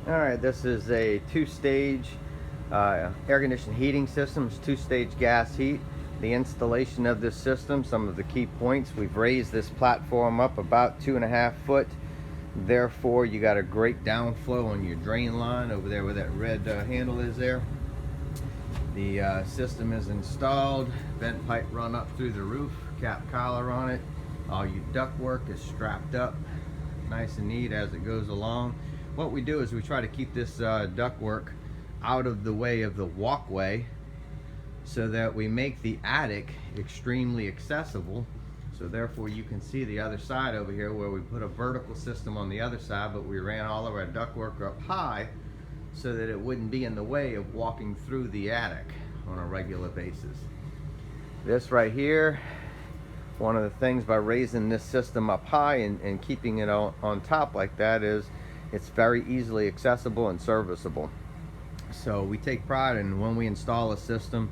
All right, this is a two-stage air conditioned heating system. It's two-stage gas heat. The installation of this system, some of the key points: we've raised this platform up about 2.5 foot. Therefore, you got a great downflow on your drain line over there where that red handle is there. The system is installed, vent pipe run up through the roof, cap collar on it. All your duct work is strapped up nice and neat as it goes along. What we do is we try to keep this duct work out of the way of the walkway so that we make the attic extremely accessible. So therefore you can see the other side over here where we put a vertical system on the other side, but we ran all of our duct work up high so that it wouldn't be in the way of walking through the attic on a regular basis. This right here, one of the things by raising this system up high and keeping it on top like that is it's very easily accessible and serviceable. So we take pride in when we install a system,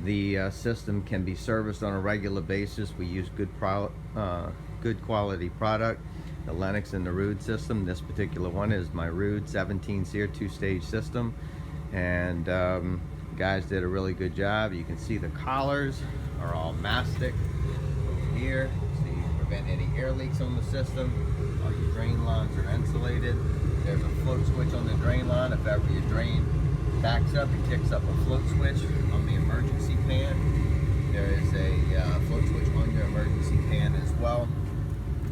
the system can be serviced on a regular basis. We use good quality product, the Lennox and the Ruud system. This particular one is my Ruud 17 SEER two-stage system, and guys did a really good job. You can see the collars are all mastic over here, so you prevent any air leaks on the system. All your drain lines are insulated. There's a float switch on the drain line. If ever your drain backs up, it kicks up a float switch on the emergency pan. There is a float switch on your emergency pan as well.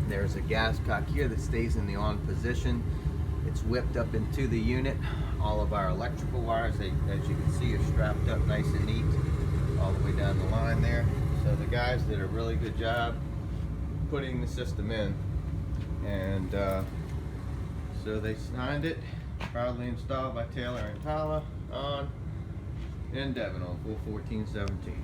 There's a gas cock here that stays in the on position. It's whipped up into the unit. All of our electrical wires, as you can see, are strapped up nice and neat all the way down the line there. So the guys did a really good job putting the system in, and so they signed it. Proudly installed by Taylor and Tala on in Devon on 4/14/17.